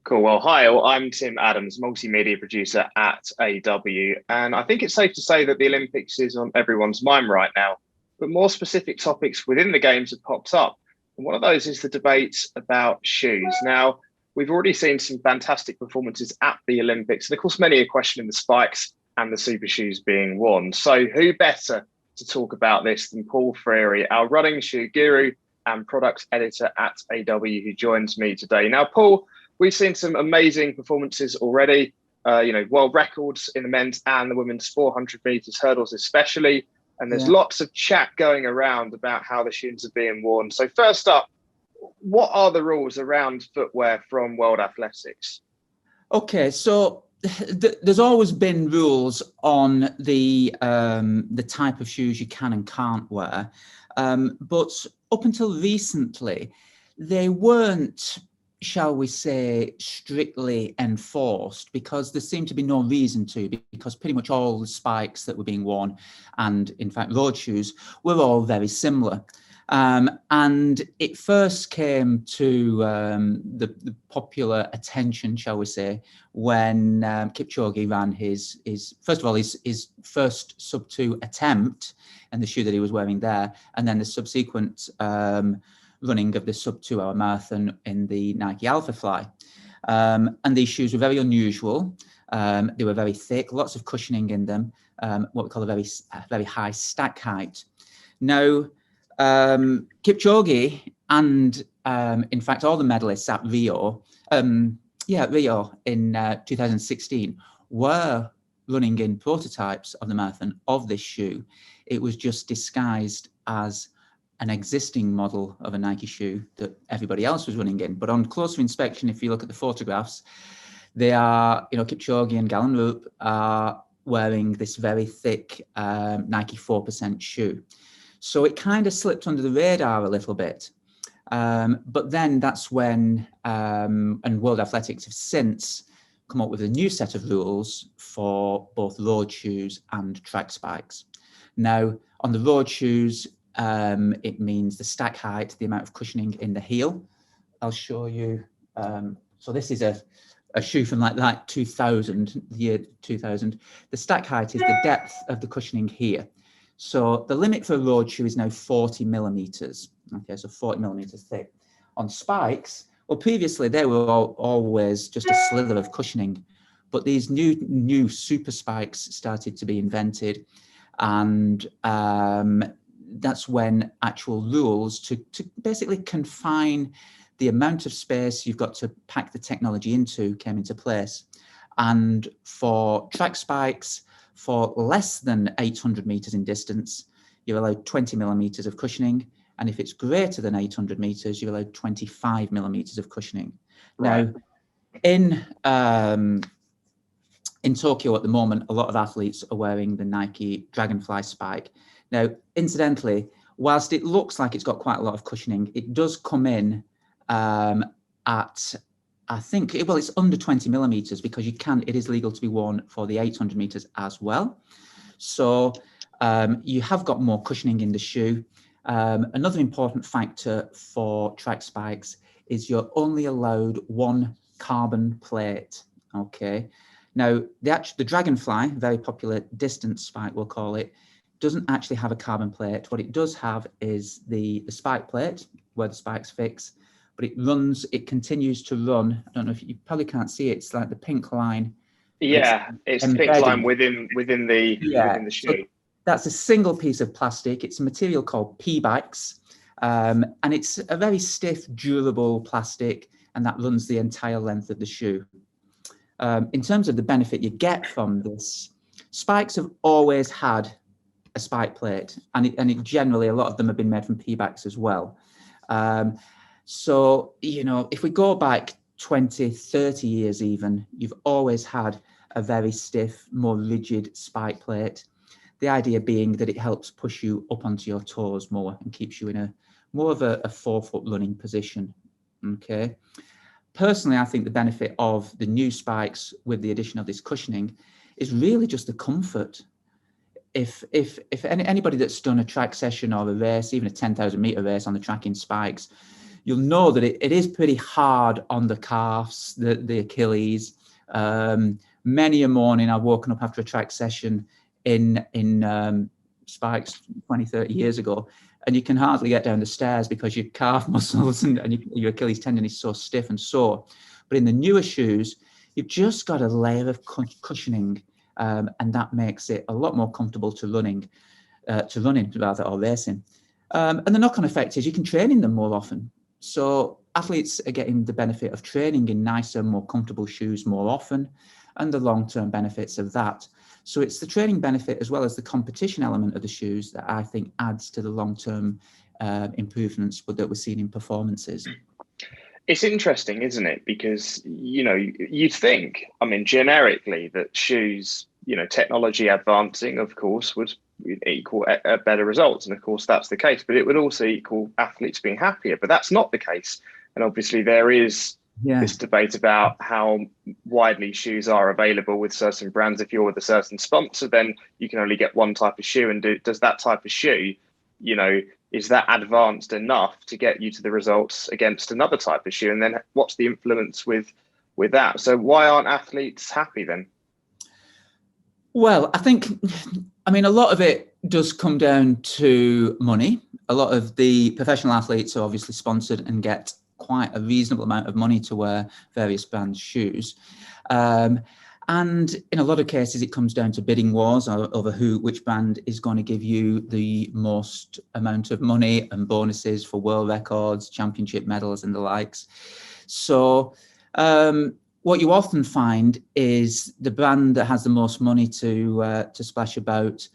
Cool. Well, hi, I'm Tim Adams, multimedia producer at AW. And I think it's safe to say that the Olympics is on everyone's mind right now, but more specific topics within the games have popped up. And one of those is the debate about shoes. Now, we've already seen some fantastic performances at the Olympics. And of course, many are questioning the spikes and the super shoes being worn. So who better to talk about this than Paul Freary, our running shoe guru and product editor at AW, who joins me today. Now, Paul, we've seen some amazing performances already, world records in the men's and the women's 400 meters hurdles, especially. And there's lots of chat going around about how the shoes are being worn. So first up, what are the rules around footwear from World Athletics? Okay, so there's always been rules on the type of shoes you can and can't wear. But up until recently, they weren't, shall we say, strictly enforced, because there seemed to be no reason to, because pretty much all the spikes that were being worn, and in fact road shoes, were all very similar. And it first came to the popular attention, shall we say, when Kipchoge ran his first of all his first sub-2 attempt and the shoe that he was wearing there, and then the subsequent running of the sub-2 hour marathon in the Nike Alpha Fly. And these shoes were very unusual. They were very thick, lots of cushioning in them, what we call a very high stack height. Now, Kipchoge and in fact all the medalists at Rio in 2016 were running in prototypes of the marathon of this shoe. It was just disguised as an existing model of a Nike shoe that everybody else was running in. But on closer inspection, if you look at the photographs, they are, Kipchoge and Galen Rupp are wearing this very thick Nike 4% shoe. So it kind of slipped under the radar a little bit. But then that's when, and World Athletics have since come up with a new set of rules for both road shoes and track spikes. Now, on the road shoes, it means the stack height, the amount of cushioning in the heel. I'll show you. So this is a shoe from like 2000, the year 2000. The stack height is the depth of the cushioning here. So the limit for a road shoe is now 40 millimeters. Okay, so 40 millimeters thick. On spikes, well, previously they were always just a slither of cushioning, but these new super spikes started to be invented, and that's when actual rules to basically confine the amount of space you've got to pack the technology into came into place. And for track spikes, for less than 800 meters in distance, you're allowed 20 millimeters of cushioning. And if it's greater than 800 meters, you're allowed 25 millimeters of cushioning. Right. Now, in Tokyo at the moment, a lot of athletes are wearing the Nike Dragonfly spike. Now, incidentally, whilst it looks like it's got quite a lot of cushioning, it does come in at, I think, it's under 20 millimeters, because it is legal to be worn for the 800 meters as well. So you have got more cushioning in the shoe. Another important factor for track spikes is you're only allowed one carbon plate. Okay. Now, the Dragonfly, very popular distance spike, we'll call it, doesn't actually have a carbon plate. What it does have is the spike plate where the spikes fix, but it continues to run. I don't know if you probably can't see it. It's like the pink line. Yeah, it's the pink line within the shoe. So that's a single piece of plastic. It's a material called P-Bikes, and it's a very stiff, durable plastic, and that runs the entire length of the shoe. In terms of the benefit you get from this, spikes have always had a spike plate, and generally a lot of them have been made from P-Bikes as well. So, if we go back 20, 30 years even, you've always had a very stiff, more rigid spike plate. The idea being that it helps push you up onto your toes more and keeps you in a more of a forefoot running position. Okay. Personally, I think the benefit of the new spikes with the addition of this cushioning is really just the comfort. If anybody that's done a track session or a race, even a 10,000 meter race on the track in spikes, you'll know that it is pretty hard on the calves, the Achilles. Many a morning I've woken up after a track session in spikes 20, 30 years ago, and you can hardly get down the stairs because your calf muscles and your Achilles tendon is so stiff and sore. But in the newer shoes, you've just got a layer of cushioning, and that makes it a lot more comfortable to running rather, or racing. And the knock-on effect is you can train in them more often. So athletes are getting the benefit of training in nicer, more comfortable shoes more often, and the long-term benefits of that. So it's the training benefit as well as the competition element of the shoes that I think adds to the long-term improvements that we're seeing in performances. It's interesting, isn't it? Because, you'd think, generically that shoes, technology advancing, of course, would equal better results. And of course, that's the case, but it would also equal athletes being happier. But that's not the case. And obviously there is this debate about how widely shoes are available with certain brands. If you're with a certain sponsor, then you can only get one type of shoe. And does that type of shoe, is that advanced enough to get you to the results against another type of shoe? And then what's the influence with that? So why aren't athletes happy then? Well, a lot of it does come down to money. A lot of the professional athletes are obviously sponsored and get quite a reasonable amount of money to wear various brands' shoes. And in a lot of cases, it comes down to bidding wars over which brand is going to give you the most amount of money and bonuses for world records, championship medals, and the likes. So what you often find is the brand that has the most money to splash about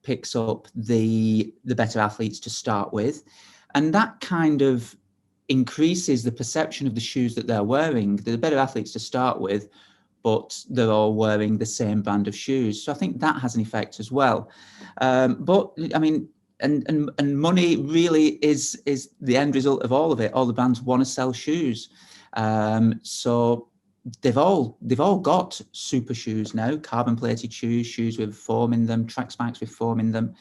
picks up the better athletes to start with, and that kind of increases the perception of the shoes that they're wearing. They're the better athletes to start with, but they're all wearing the same brand of shoes. So I think that has an effect as well. But and money really is the end result of all of it. All the brands want to sell shoes. So they've all got super shoes now, carbon plated shoes with foam in them, track spikes with foam in them.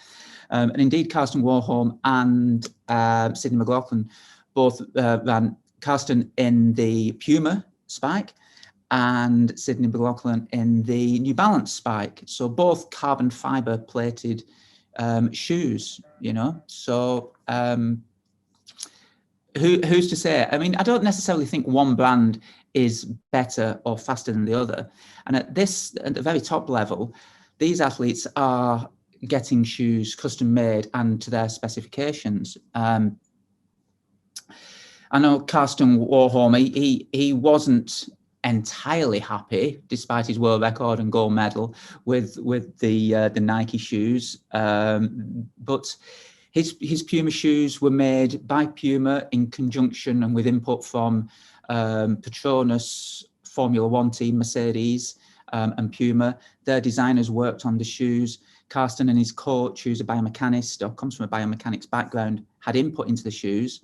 And indeed, Karsten Warholm and Sydney McLaughlin both ran, Karsten in the Puma spike and Sydney McLaughlin in the New Balance spike. So both carbon fiber plated shoes, So who's to say? I don't necessarily think one brand is better or faster than the other. And at the very top level, these athletes are getting shoes custom made and to their specifications. I know Karsten Warholm, he wasn't entirely happy, despite his world record and gold medal, with the Nike shoes. But his Puma shoes were made by Puma in conjunction and with input from Petronas, Formula One team, Mercedes, and Puma. Their designers worked on the shoes. Karsten and his coach, who's a biomechanist or comes from a biomechanics background, had input into the shoes.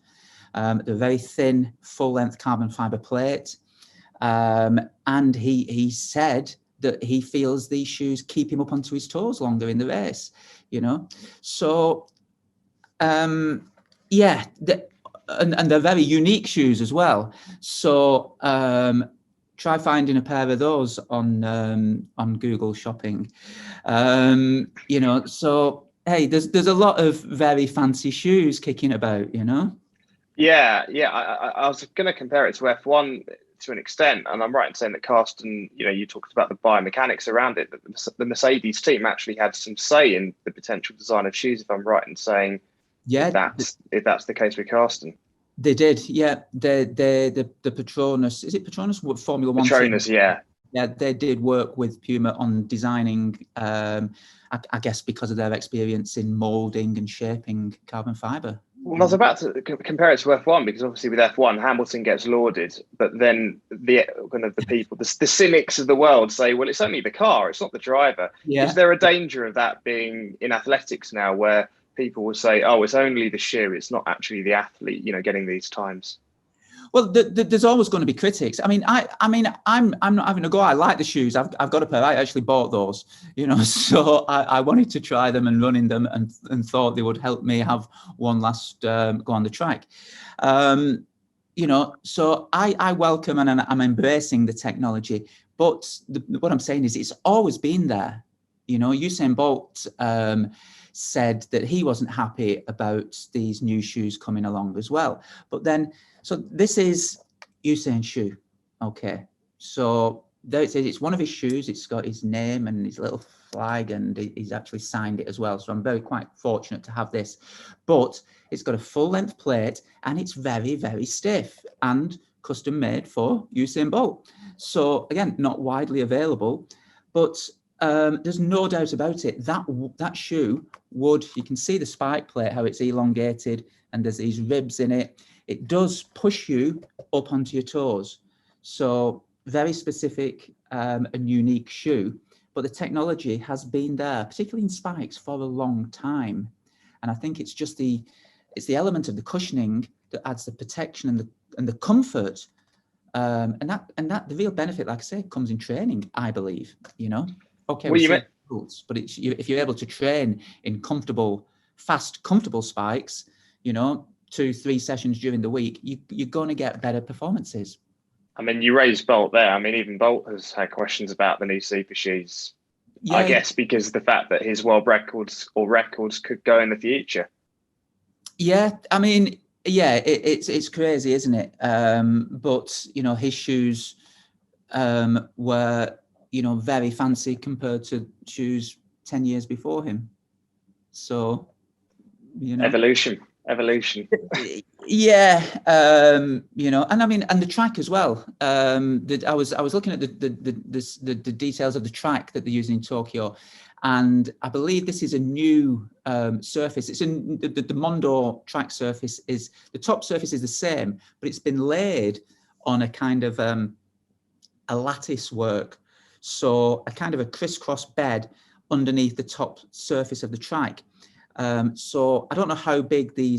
They're very thin, full-length carbon fiber plate. And he said that he feels these shoes keep him up onto his toes longer in the race, So, and they're very unique shoes as well. So try finding a pair of those on Google Shopping. So hey, there's a lot of very fancy shoes kicking about, Yeah. I was going to compare it to F1 to an extent, and I'm right in saying that Karsten, you talked about the biomechanics around it, but the Mercedes team actually had some say in the potential design of shoes, if I'm right in saying, if that's the case with Karsten. They did, yeah. The Petronas, is it Petronas? What Formula One? Petronas, team? Yeah, they did work with Puma on designing, I guess because of their experience in moulding and shaping carbon fiber. Well, I was about to compare it to F1 because obviously with F1, Hamilton gets lauded, but then the people, the cynics of the world say, well, it's only the car, it's not the driver. Yeah. Is there a danger of that being in athletics now where people will say, oh, it's only the shoe, it's not actually the athlete, getting these times? Well, there's always going to be critics. I'm not having a go. I like the shoes. I've got a pair. I actually bought those, so I wanted to try them and run in them and thought they would help me have one last go on the track. So I welcome and I'm embracing the technology, but what I'm saying is it's always been there. Usain Bolt said that he wasn't happy about these new shoes coming along as well. But then, so this is Usain's shoe. Okay. So there it says it's one of his shoes. It's got his name and his little flag, and he's actually signed it as well. So I'm quite fortunate to have this. But it's got a full length plate and it's very, very stiff and custom made for Usain Bolt. So again, not widely available, but there's no doubt about it. That shoe you can see the spike plate, how it's elongated and there's these ribs in it. It does push you up onto your toes. So very specific and unique shoe, but the technology has been there, particularly in spikes, for a long time. And I think it's just the element of the cushioning that adds the protection and the comfort. And that the real benefit, like I say, comes in training, I believe, Okay, Well, rules, but if you're able to train in fast, comfortable spikes, 2-3 sessions during the week, you're going to get better performances. I mean, you raised Bolt there. I mean, even Bolt has had questions about the new Supershoes. Yeah, I guess because of the fact that his world records could go in the future. Yeah, I mean, yeah, it's crazy, isn't it? But his shoes were very fancy compared to shoes 10 years before him. So evolution. Yeah, and I mean, and the track as well. I was looking at the details of the track that they're using in Tokyo, and I believe this is a new surface. It's in the Mondo track surface. Is the top surface is the same, but it's been laid on a kind of a lattice work, so a kind of a crisscross bed underneath the top surface of the track. So I don't know how big the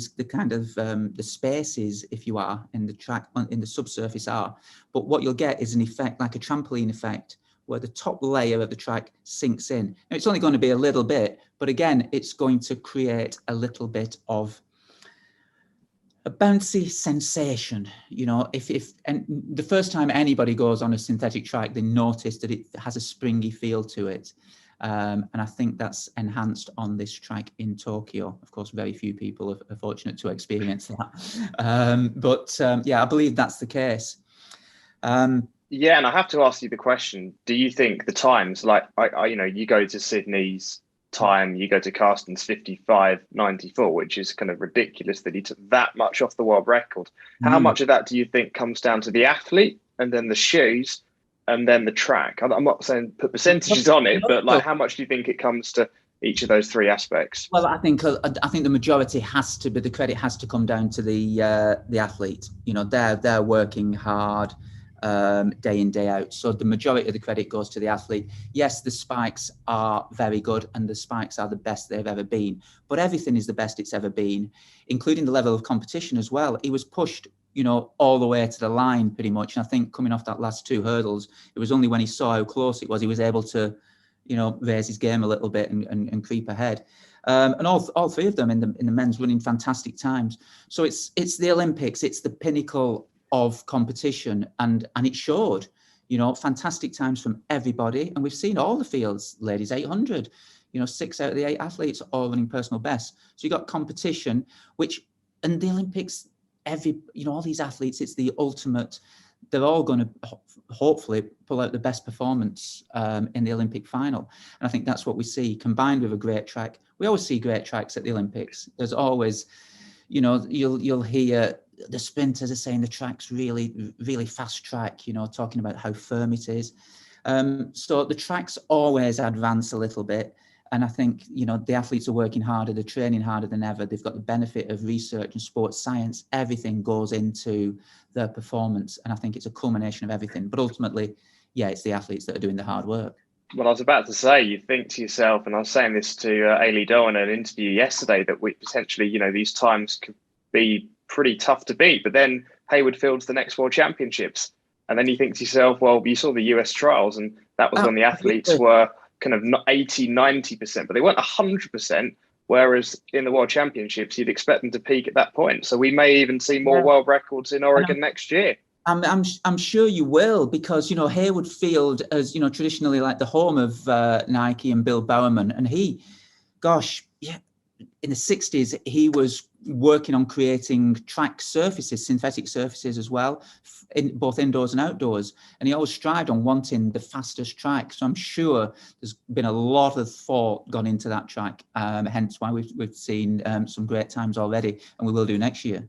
spaces, if you are in the track in the subsurface are, but what you'll get is an effect like a trampoline effect where the top layer of the track sinks in. Now, it's only going to be a little bit, but again, it's going to create a little bit of a bouncy sensation. If and the first time anybody goes on a synthetic track, they notice that it has a springy feel to it. And I think that's enhanced on this track in Tokyo. Of course, very few people are fortunate to experience that. But I believe that's the case. Yeah, and I have to ask you the question: do you think the times, like you go to Sydney's time, you go to Carsten's 55.94, which is kind of ridiculous that he took that much off the world record. How much of that do you think comes down to the athlete and then the shoes? And then the track? I'm not saying put percentages on it, but like, how much do you think it comes to each of those three aspects? Well, I think the majority has to be, the credit has to come down to the athlete. They're working hard day in, day out. So the majority of the credit goes to the athlete. Yes, the spikes are very good and the spikes are the best they've ever been, but everything is the best it's ever been, including the level of competition as well. He was pushed all the way to the line pretty much. And I think coming off that last 2 hurdles, it was only when he saw how close it was, he was able to, raise his game a little bit and creep ahead. And all 3 of them in the men's running fantastic times. So it's the Olympics, it's the pinnacle of competition, and it showed, fantastic times from everybody. And we've seen all the fields, ladies 800, 6 out of the 8 athletes all running personal best. So you got competition, and the Olympics, all these athletes, it's the ultimate. They're all going to hopefully pull out the best performance in the Olympic final. And I think that's what we see, combined with a great track. We always see great tracks at the Olympics. There's always, you'll hear the sprinters are saying the track's really, really fast track, talking about how firm it is. So the tracks always advance a little bit. And I think, the athletes are working harder, they're training harder than ever. They've got the benefit of research and sports science. Everything goes into their performance. And I think it's a culmination of everything. But ultimately, it's the athletes that are doing the hard work. Well, I was about to say, you think to yourself, and I was saying this to Ailey Doe in an interview yesterday, that we potentially, these times could be pretty tough to beat. But then Hayward Field's the next World Championships. And then you think to yourself, well, you saw the US trials, and that was when the athletes were kind of 80, 90%, but they weren't 100%, Whereas in the World Championships, you'd expect them to peak at that point. So we may even see more Yeah. world records in Oregon next year. I'm sure you will, because, you know, Hayward Field is, you know, traditionally like the home of Nike and Bill Bowerman. And he, gosh, yeah, in the 60s, he was working on creating track surfaces, synthetic surfaces as well, in both indoors and outdoors. And he always strived on wanting the fastest track. So I'm sure there's been a lot of thought gone into that track. Hence why we've seen some great times already, and we will do next year.